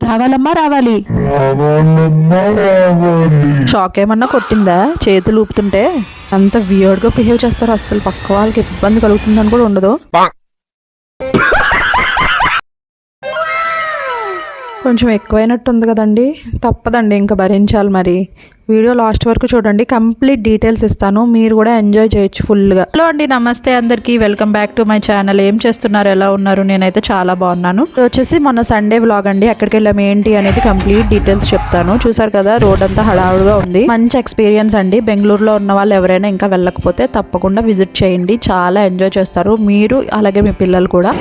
రావాలమ్మా రావాలి. షాక్ ఏమన్నా కొట్టిందా చేతులు ఊపుతుంటే? అంత వియర్డ్గా బిహేవ్ చేస్తారు, అస్సలు పక్క వాళ్ళకి ఇబ్బంది కలుగుతుందని కూడా ఉండదు. కొంచెం ఎక్కువైనట్టుంది కదండి, తప్పదండి ఇంకా భరించాలి. మరి వీడియో లాస్ట్ వరకు చూడండి, కంప్లీట్ డీటెయిల్స్ ఇస్తాను, మీరు కూడా ఎంజాయ్ చేయొచ్చు ఫుల్గా. హలో అండి, నమస్తే అందరికీ, welcome back to my channel. ఏం చేస్తున్నారు, ఎలా ఉన్నారు? నేనైతే చాలా బాగున్నాను. ఇది వచ్చేసి మొన్న సండే వ్లాగ్ అండి. ఎక్కడికి వెళ్ళాము ఏంటి అనేది కంప్లీట్ డీటెయిల్స్ చెప్తాను. చూసారు కదా, రోడ్ అంతా హడావుడిగా ఉంది. మంచి ఎక్స్పీరియన్స్ అండి. బెంగళూరులో ఉన్న వాళ్ళు ఎవరైనా ఇంకా వెళ్ళకపోతే తప్పకుండా విజిట్ చేయండి, చాలా ఎంజాయ్ చేస్తారు మీరు, అలాగే మీ పిల్లలు కూడా.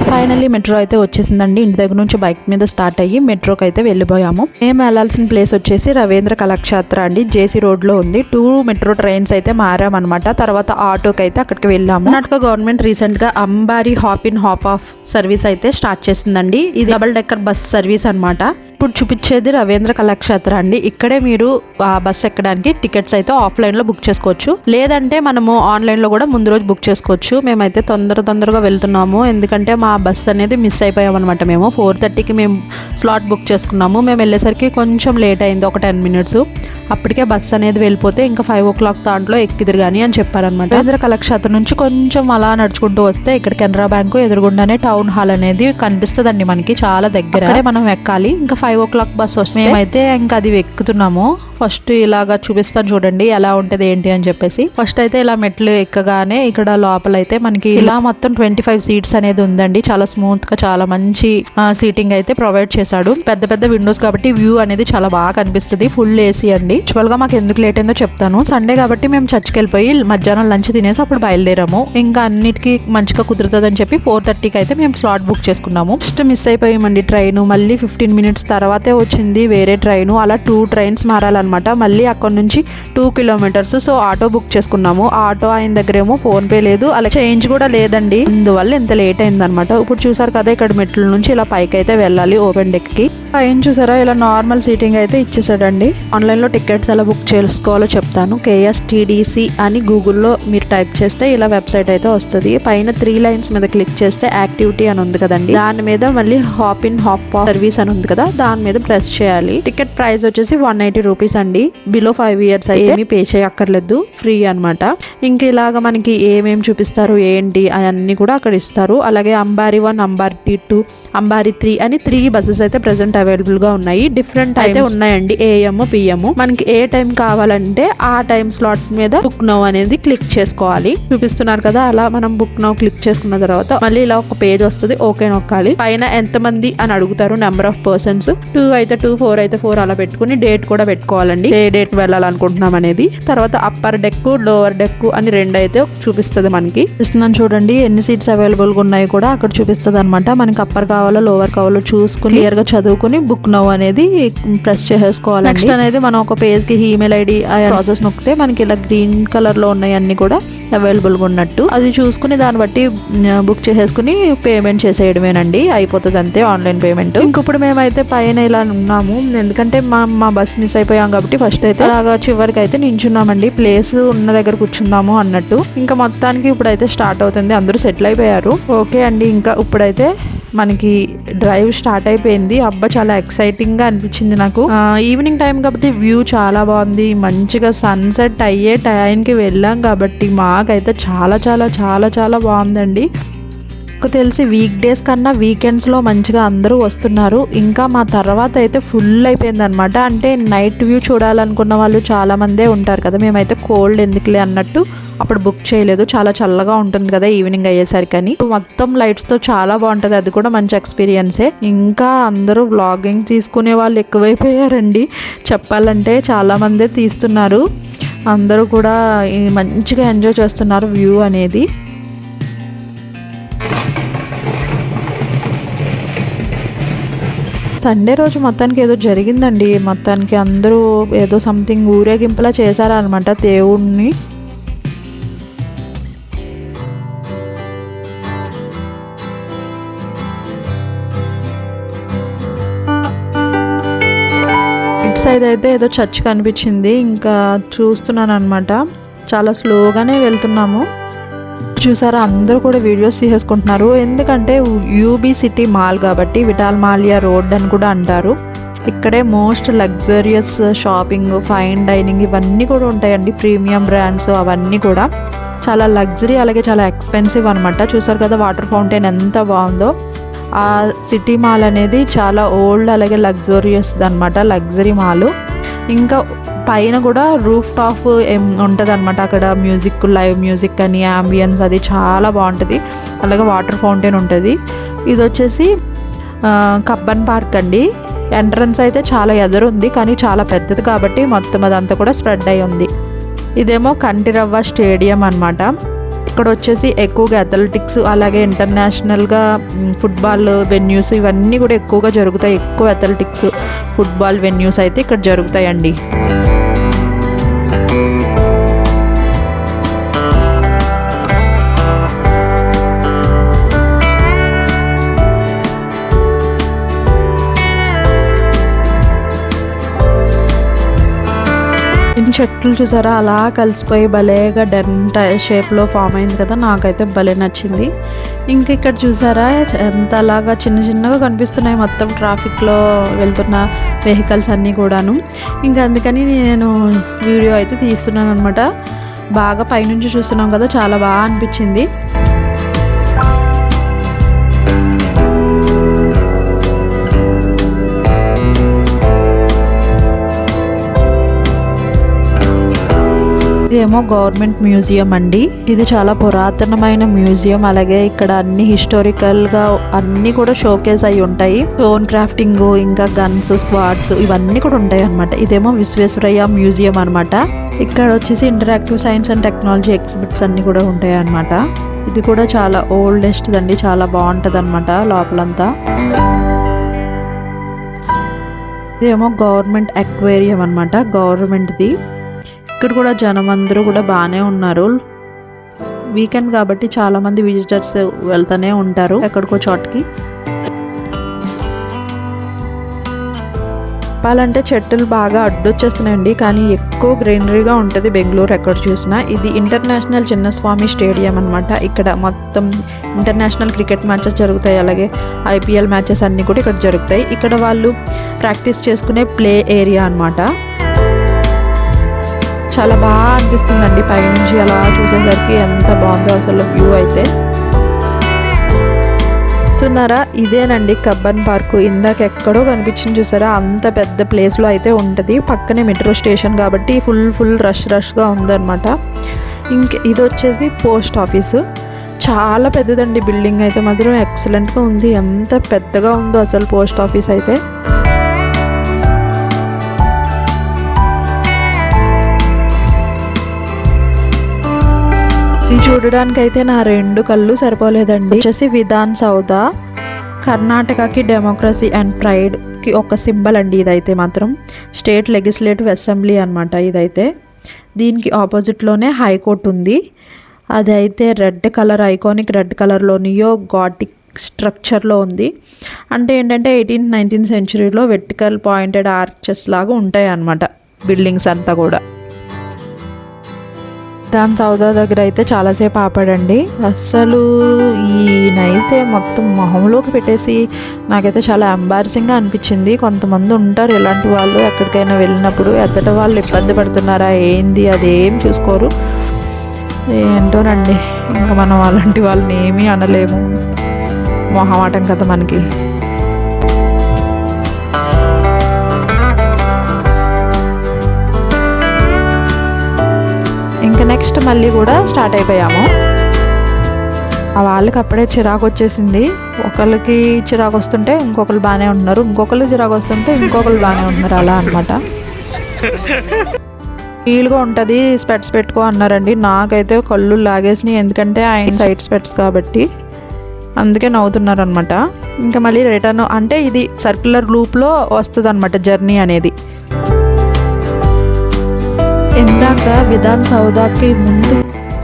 ఫైనల్లీ మెట్రో అయితే వచ్చేసిందండి. ఇంటి దగ్గర నుంచి బైక్ మీద స్టార్ట్ అయ్యి మెట్రోకి అయితే వెళ్ళిపోయాము. మేము వెళ్ళాల్సిన ప్లేస్ వచ్చేసి రవీంద్ర కళాక్షేత్ర అండి, జేసీ రోడ్ లో ఉంది. 2 మెట్రో ట్రైన్స్ అయితే మారామన్నమాట. తర్వాత ఆటోకి అయితే అక్కడికి వెళ్ళాము. కర్ణాటక గవర్నమెంట్ రీసెంట్ గా Ambari hop in hop off service అయితే స్టార్ట్ చేసిందండి. ఇది డబుల్ డెక్కర్ బస్ సర్వీస్ అనమాట. ఇప్పుడు చూపించేది రవీంద్ర కళాక్షేత్ర అండి. ఇక్కడే మీరు ఆ బస్ ఎక్కడానికి టికెట్స్ అయితే ఆఫ్లైన్ లో బుక్ చేసుకోవచ్చు, లేదంటే మనము ఆన్లైన్ లో కూడా ముందు రోజు బుక్ చేసుకోవచ్చు. మేమైతే తొందరగా వెళ్తున్నాము, ఎందుకంటే మా బస్ అనేది మిస్ అయిపోయాం అనమాట. మేము 4:30కి మేము స్లాట్ బుక్ చేసుకున్నాము. మేము వెళ్ళేసరికి కొంచెం లేట్ అయింది, ఒక 10 minutes. అప్పటికే బస్ అనేది వెళ్ళిపోతే ఇంకా 5 o'clock దాంట్లో ఎక్కిదిరు కానీ అని చెప్పారనమాట. రవీంద్ర కళాక్షేత్ర నుంచి కొంచెం అలా నడుచుకుంటూ వస్తే ఇక్కడ కెనరా బ్యాంకు ఎదురుగుండానే టౌన్ హాల్ అనేది కనిపిస్తుందండి మనకి, చాలా దగ్గర. మనం ఎక్కాలి. ఇంకా 5 o'clock బస్ వస్తే మేమైతే ఇంకా అది ఎక్కుతున్నాము. ఫస్ట్ ఇలాగా చూపిస్తాను చూడండి ఎలా ఉంటది ఏంటి అని చెప్పేసి. ఫస్ట్ అయితే ఇలా మెట్లు ఎక్కగానే ఇక్కడ లోపల అయితే మనకి ఇలా మొత్తం 25 సీట్స్ అనేది ఉందండి. చాలా స్మూత్ గా, చాలా మంచి సీటింగ్ అయితే ప్రొవైడ్ చేశాడు. పెద్ద పెద్ద విండోస్ కాబట్టి వ్యూ అనేది చాలా బాగా కనిపిస్తుంది. ఫుల్ ఏసీ అండి. యాక్చువల్ గా మాకు ఎందుకు లేట్ అయిందో చెప్తాను. సండే కాబట్టి మేము చర్చికి వెళ్ళిపోయి మధ్యాహ్నం లంచ్ తినేసి అప్పుడు బయలుదేరాము. ఇంకా అన్నిటికీ మంచిగా కుదురుతుంది అని చెప్పి 4:30కి అయితే మేము స్లాట్ బుక్ చేసుకున్నాము. ఫస్ట్ మిస్ అయిపోయామండి ట్రైన్. మళ్ళీ 15 minutes తర్వాతే వచ్చింది వేరే ట్రైన్. అలా 2 trains మారాలన్నమాట. మళ్ళీ అక్కడ నుంచి 2 kilometers. సో ఆటో బుక్ చేసుకున్నాము. ఆటో ఆయన దగ్గర ఏమో ఫోన్ పే లేదు, అలా చేంజ్ కూడా లేదండి. అందువల్ల ఇంత లేట్ అయింది అనమాట. ఇప్పుడు చూసారు కదా, ఇక్కడ మెట్ల నుంచి ఇలా పైకి అయితే వెళ్ళాలి ఓపెన్ డెక్ కి. పైన చూసారా, ఇలా నార్మల్ సీటింగ్ అయితే ఇచ్చేసాడండి. ఆన్లైన్ లో టికెట్స్ ఎలా బుక్ చేసుకోవాలో చెప్తాను. KSTDC అని గూగుల్లో మీరు టైప్ చేస్తే ఇలా వెబ్సైట్ అయితే వస్తుంది. పైన 3 lines మీద క్లిక్ చేస్తే యాక్టివిటీ అని ఉంది కదండి, దాని మీద మళ్ళీ hop in hop off service అని ఉంది కదా, దాని మీద ప్రెస్ చేయాలి. టికెట్ ప్రైస్ వచ్చేసి 180 rupees అండి. బిలో 5 years అయితే ఏమీ పే చేయక్కర్లేదు, ఫ్రీ అనమాట. ఇంక ఇలాగ మనకి ఏమేమి చూపిస్తారు ఏంటి అన్ని కూడా అక్కడ ఇస్తారు. అలాగే అంబారి 1, అంబారి 2, అంబారి 3 అని 3 buses అయితే ప్రెసెంట్ అవైలబుల్ గా ఉన్నాయి. డిఫరెంట్ అయితే ఉన్నాయండి, AM, PM. మనకి ఏ టైం కావాలంటే ఆ టైం స్లాట్ మీద బుక్ నౌ అనేది క్లిక్ చేసుకోవాలి. చూపిస్తున్నారు కదా, అలా మనం బుక్ నౌ క్లిక్ చేసుకున్న తర్వాత మళ్ళీ ఇలా ఒక పేజ్ వస్తుంది, ఓకే నొక్కాలి. పైన ఎంతమంది అని అడుగుతారు, నెంబర్ ఆఫ్ పర్సన్స్. 2 అయితే 2, 4 అయితే 4 అలా పెట్టుకుని డేట్ కూడా పెట్టుకోవాలండి, ఏ డేట్ వెళ్ళాలనుకుంటున్నాం అనేది. తర్వాత అప్పర్ డెక్, లోవర్ డెక్ అని 2 అయితే చూపిస్తుంది మనకి. చూస్తున్నాను చూడండి, ఎన్ని సీట్స్ అవైలబుల్ గా ఉన్నాయి కూడా అక్కడ చూపిస్తుంది అనమాట. మనకి అప్పర్ కావాలో లోవర్ కావాలో చూసుకుని క్లియర్ గా చదువుకుని బుక్ నౌ అనేది ప్రెస్ చేసేసుకోవాలి. నెక్స్ట్ అనేది మనం ఒక పేజ్ కి ఈమెయిల్ ఐడి ప్రాసెస్ నొక్కితే మనకి ఇలా గ్రీన్ కలర్ లో ఉన్నాయి అన్ని కూడా అవైలబుల్ గా ఉన్నట్టు. అది చూసుకుని దాన్ని బట్టి బుక్ చేసేసుకుని పేమెంట్ చేసేయడమేనండి, అయిపోతుంది అంతే, ఆన్లైన్ పేమెంట్. ఇంకప్పుడు మేమైతే పైన ఇలా ఉన్నాము, ఎందుకంటే మా బస్ మిస్ అయిపోయాం కాబట్టి ఫస్ట్ అయితే అలాగా చివరికి అయితే నించున్నామండి. ప్లేస్ ఉన్న దగ్గర కూర్చుందాము అన్నట్టు. ఇంకా మొత్తానికి ఇప్పుడైతే స్టార్ట్ అవుతుంది, అందరూ సెటిల్ అయిపోయారు. ఓకే అండి, ఇంకా ఇప్పుడైతే మనకి డ్రైవ్ స్టార్ట్ అయిపోయింది. అబ్బా, చాలా ఎక్సైటింగ్ గా అనిపించింది నాకు. ఈవినింగ్ టైం కాబట్టి వ్యూ చాలా బాగుంది. మంచిగా సన్సెట్ అయ్యే టైంకి వెళ్ళాం కాబట్టి మాకైతే చాలా చాలా చాలా చాలా బాగుందండి. నాకు తెలిసి వీక్ డేస్ కన్నా వీకెండ్స్లో మంచిగా అందరూ వస్తున్నారు. ఇంకా మా తర్వాత అయితే ఫుల్ అయిపోయింది అనమాట. అంటే నైట్ వ్యూ చూడాలనుకున్న వాళ్ళు చాలా మందే ఉంటారు కదా, మేమైతే కోల్డ్ ఎందుకులే అన్నట్టు అప్పుడు బుక్ చేయలేదు. చాలా చల్లగా ఉంటుంది కదా ఈవినింగ్ అయ్యేసరికి అని. మొత్తం లైట్స్తో చాలా బాగుంటుంది, అది కూడా మంచి ఎక్స్పీరియన్సే. ఇంకా అందరూ వ్లాగింగ్ తీసుకునే వాళ్ళు ఎక్కువైపోయారండి చెప్పాలంటే. చాలా మందే తీస్తున్నారు, అందరూ కూడా మంచిగా ఎంజాయ్ చేస్తున్నారు వ్యూ అనేది. సండే రోజు మొత్తానికి ఏదో జరిగిందండి. మొత్తానికి అందరూ ఏదో సంథింగ్ ఊరేగింపులా చేశారనమాట దేవుణ్ణి. ఇటు సైడ్ అయితే ఏదో చర్చ్ కనిపించింది, ఇంకా చూస్తున్నాను అనమాట. చాలా స్లోగానే వెళ్తున్నాము. చూసారా అందరూ కూడా వీడియోస్ తీసేసుకుంటున్నారు. ఎందుకంటే యూబీ సిటీ మాల్ కాబట్టి విటాల్ మాలియా రోడ్ అని కూడా అంటారు. ఇక్కడే most luxurious shopping, fine dining ఇవన్నీ కూడా ఉంటాయండి. ప్రీమియం బ్రాండ్స్ అవన్నీ కూడా చాలా లగ్జరీ, అలాగే చాలా ఎక్స్పెన్సివ్ అనమాట. చూసారు కదా వాటర్ ఫౌంటైన్ ఎంత బాగుందో. ఆ సిటీ మాల్ అనేది చాలా ఓల్డ్ అలాగే లగ్జరియస్ అనమాట, లగ్జరీ మాల్. ఇంకా పైన కూడా రూఫ్ టాప్ ఉంటుంది అనమాట. అక్కడ మ్యూజిక్, లైవ్ మ్యూజిక్ అని, యాంబియన్స్ అది చాలా బాగుంటుంది. అలాగే వాటర్ ఫౌంటైన్ ఉంటుంది. ఇది వచ్చేసి కబ్బన్ పార్క్ అండి. ఎంట్రన్స్ అయితే చాలా ఎదురుంది, కానీ చాలా పెద్దది కాబట్టి మొత్తం అదంతా కూడా స్ప్రెడ్ అయి ఉంది. ఇదేమో కంటిరవ్వ స్టేడియం అనమాట. ఇక్కడ వచ్చేసి ఎక్కువగా అథ్లెటిక్స్ అలాగే ఇంటర్నేషనల్గా ఫుట్బాల్ వెన్యూస్ ఇవన్నీ కూడా ఎక్కువగా జరుగుతాయి. ఎక్కువ అథ్లెటిక్స్, ఫుట్బాల్ వెన్యూస్ అయితే ఇక్కడ జరుగుతాయండి. చెట్లు చూసారా అలా కలిసిపోయి భలేగా డెంట్ షేప్లో ఫామ్ అయింది కదా, నాకైతే భలే నచ్చింది. ఇంకా ఇక్కడ చూసారా ఎంత అలాగా చిన్న చిన్నగా కనిపిస్తున్నాయి మొత్తం ట్రాఫిక్లో వెళ్తున్న వెహికల్స్ అన్నీ కూడాను. ఇంకా అందుకని నేను వీడియో అయితే తీస్తున్నాను అనమాట. బాగా పైనుంచి చూస్తున్నాం కదా, చాలా బాగా అనిపించింది. ఇదేమో గవర్నమెంట్ మ్యూజియం అండి. ఇది చాలా పురాతనమైన మ్యూజియం. అలాగే ఇక్కడ అన్ని హిస్టారికల్గా అన్నీ కూడా షోకేస్ అయి ఉంటాయి. స్టోన్ క్రాఫ్టింగ్, ఇంకా గన్స్, స్క్వాడ్స్ ఇవన్నీ కూడా ఉంటాయి అనమాట. ఇదేమో విశ్వేశ్వరయ్య మ్యూజియం అనమాట. ఇక్కడ వచ్చేసి interactive science and technology exhibits అన్నీ కూడా ఉంటాయి అనమాట. ఇది కూడా చాలా ఓల్డెస్ట్ అండి, చాలా బాగుంటుంది అనమాట లోపలంతా. ఇదేమో గవర్నమెంట్ అక్వేరియం అనమాట, గవర్నమెంట్ది. ఇక్కడ కూడా జనం అందరూ కూడా బాగానే ఉన్నారు. వీకెండ్ కాబట్టి చాలామంది విజిటర్స్ వెళ్తూనే ఉంటారు ఎక్కడికో చోటుకి. చెప్పాలంటే చెట్లు బాగా అడ్డొచ్చేస్తున్నాయండి, కానీ ఎక్కువ గ్రీనరీగా ఉంటుంది బెంగళూరు ఎక్కడ చూసినా. ఇది ఇంటర్నేషనల్ చిన్నస్వామి స్టేడియం అనమాట. ఇక్కడ మొత్తం ఇంటర్నేషనల్ క్రికెట్ మ్యాచెస్ జరుగుతాయి, అలాగే IPL మ్యాచెస్ అన్నీ కూడా ఇక్కడ జరుగుతాయి. ఇక్కడ వాళ్ళు ప్రాక్టీస్ చేసుకునే ప్లే ఏరియా అనమాట. చాలా బాగా అనిపిస్తుందండి పైనుంచి అలా చూసేసరికి, ఎంత బాగుందో అసలు వ్యూ అయితే. చూస్తున్నారా ఇదేనండి కబ్బన్ పార్కు. ఇందాక ఎక్కడో కనిపించింది చూసారా, అంత పెద్ద ప్లేస్లో అయితే ఉంటుంది. పక్కనే మెట్రో స్టేషన్ కాబట్టి ఫుల్ రష్గా ఉందన్నమాట. ఇది వచ్చేసి పోస్ట్ ఆఫీసు. చాలా పెద్దదండి బిల్డింగ్ అయితే మాత్రం ఎక్సలెంట్గా ఉంది. ఎంత పెద్దగా ఉందో అసలు పోస్ట్ ఆఫీస్ అయితే. ఇది చూడడానికి అయితే నా 2 కళ్ళు సరిపోలేదండి. వచ్చేసి విధాన్ సౌధ, కర్ణాటకకి డెమోక్రసీ అండ్ ప్రైడ్కి ఒక సింబల్ అండి. ఇదైతే మాత్రం స్టేట్ లెజిస్లేటివ్ అసెంబ్లీ అనమాట. ఇదైతే దీనికి ఆపోజిట్లోనే హైకోర్టు ఉంది. అదైతే రెడ్ కలర్, ఐకానిక్ రెడ్ కలర్లో నియో గాటిక్ స్ట్రక్చర్లో ఉంది. అంటే ఏంటంటే 18th 19th సెంచరీలో vertical pointed arches లాగా ఉంటాయి అన్నమాట బిల్డింగ్స్ అంతా కూడా. విధాన్ సౌధ దగ్గర అయితే చాలాసేపు ఆపాడండి. అస్సలు ఈయనైతే మొత్తం మొహంలోకి పెట్టేసి నాకైతే చాలా ఎంబారసింగ్గా అనిపించింది. కొంతమంది ఉంటారు ఇలాంటి వాళ్ళు, ఎక్కడికైనా వెళ్ళినప్పుడు ఎద్దట వాళ్ళు ఇబ్బంది పడుతున్నారా ఏంది అదేం చూసుకోరు. ఏంటోనండి, ఇంకా మనం అలాంటి వాళ్ళని ఏమీ అనలేము, మొహమాటం కదా మనకి. ఇంకా నెక్స్ట్ మళ్ళీ కూడా స్టార్ట్ అయిపోయాము. ఆ వాళ్ళకి అప్పుడే చిరాకు వచ్చేసింది. ఒకళ్ళకి చిరాకు వస్తుంటే ఇంకొకరు బాగానే ఉంటున్నారు, ఇంకొకళ్ళు చిరాకు వస్తుంటే ఇంకొకరు బాగానే ఉంటున్నారు, అలా అనమాట. ఫీల్గా ఉంటుంది, స్పెట్స్ పెట్టుకో అన్నారండి. నాకైతే కళ్ళు లాగేసినాయి, ఎందుకంటే ఆయన సైడ్ స్పెట్స్ కాబట్టి. అందుకే నవ్వుతున్నారు అనమాట. ఇంకా మళ్ళీ రిటర్న్ అంటే ఇది సర్క్యులర్ లూప్లో వస్తుంది అనమాట జర్నీ అనేది. ఇందాక విధాన్ సౌధాకి ముందు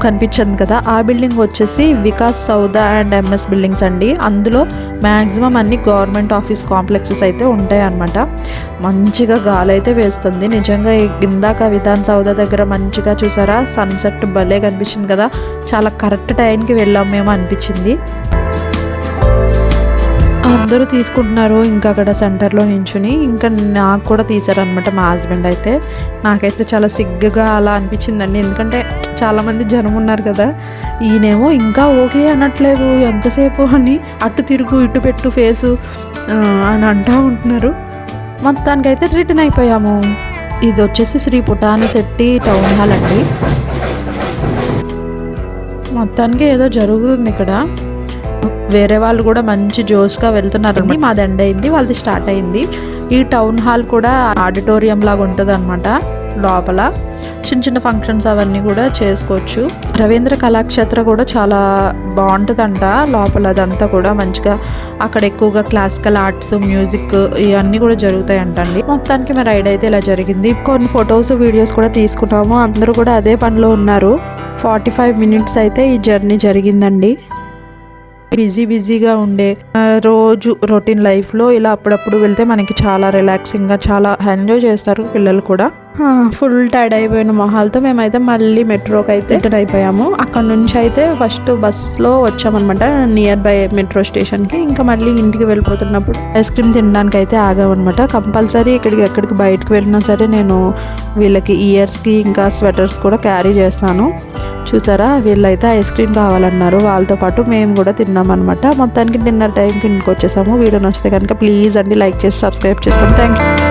కనిపించింది కదా, ఆ బిల్డింగ్ వచ్చేసి వికాస్ సౌదా అండ్ ఎంఎస్ బిల్డింగ్స్ అండి. అందులో మ్యాక్సిమం అన్ని గవర్నమెంట్ ఆఫీస్ కాంప్లెక్సెస్ అయితే ఉంటాయి అన్నమాట. మంచిగా గాలి అయితే వేస్తుంది నిజంగా. ఇందాక విధాన్ సౌదా దగ్గర మంచిగా చూసారా సన్సెట్ భలే కనిపించింది కదా, చాలా కరెక్ట్ టైంకి వెళ్ళాం మేము అనిపించింది. అందరూ తీసుకుంటున్నారు ఇంకా అక్కడ సెంటర్లో నించుని. ఇంకా నాకు కూడా తీశారనమాట మా హస్బెండ్ అయితే. నాకైతే చాలా సిగ్గుగా అలా అనిపించిందండి, ఎందుకంటే చాలామంది జనం ఉన్నారు కదా. ఈయనేమో ఇంకా ఓకే అనట్లేదు ఎంతసేపు అని, అటు తిరుగు ఇటు పెట్టు ఫేసు అని అంటూ ఉంటున్నారు. మొత్తానికైతే రిటర్న్ అయిపోయాము. ఇది వచ్చేసి శ్రీ పుటాని శెట్టి టౌన్ హాల్ అండి. మొత్తానికి ఏదో జరుగుతుంది ఇక్కడ. వేరే వాళ్ళు కూడా మంచి జోష్గా వెళ్తున్నారండి. మాది ఎండ్ అయింది, వాళ్ళది స్టార్ట్ అయింది. ఈ టౌన్ హాల్ కూడా ఆడిటోరియం లాగా ఉంటుంది అనమాట. లోపల చిన్న చిన్న ఫంక్షన్స్ అవన్నీ కూడా చేసుకోవచ్చు. రవీంద్ర కళాక్షేత్ర కూడా చాలా బాగుంటుందంట లోపల. అదంతా కూడా మంచిగా అక్కడ ఎక్కువగా క్లాసికల్ ఆర్ట్స్, మ్యూజిక్ ఇవన్నీ కూడా జరుగుతాయి అంటండి. మొత్తానికి మా రైడ్ అయితే ఇలా జరిగింది. కొన్ని ఫొటోస్ వీడియోస్ కూడా తీసుకున్నాము. అందరూ కూడా అదే పనిలో ఉన్నారు. 45 minutes అయితే ఈ జర్నీ జరిగిందండి. బిజీగా ఉండే రోజు రొటీన్ లైఫ్లో ఇలా అప్పుడప్పుడు వెళ్తే మనకి చాలా రిలాక్సింగ్గా చాలా ఎంజాయ్ చేస్తారు పిల్లలు కూడా. ఫుల్ టైర్డ్ అయిపోయిన మొహాలతో మేమైతే మళ్ళీ మెట్రోకి అయితే రిటర్న్ అయిపోయాము. అక్కడ నుంచి అయితే ఫస్ట్ బస్లో వచ్చామన్నమాట నియర్ బై మెట్రో స్టేషన్కి. ఇంకా మళ్ళీ ఇంటికి వెళ్ళిపోతున్నప్పుడు ఐస్ క్రీమ్ తినడానికి అయితే ఆగామన్నమాట. కంపల్సరీ ఎక్కడికి బయటకు వెళ్ళినా సరే నేను వీళ్ళకి ఇయర్స్కి ఇంకా స్వెటర్స్ కూడా క్యారీ చేస్తాను. చూసారా వీళ్ళైతే ఐస్ క్రీమ్ కావాలన్నారు, వాళ్ళతో పాటు మేము కూడా తిన్నామన్నమాట. మొత్తానికి డిన్నర్ టైంకి ఇంటికి వచ్చేసాము. వీడియో నచ్చితే కనుక ప్లీజ్ అండి లైక్ చేసి సబ్స్క్రైబ్ చేసుకోండి. Thank you.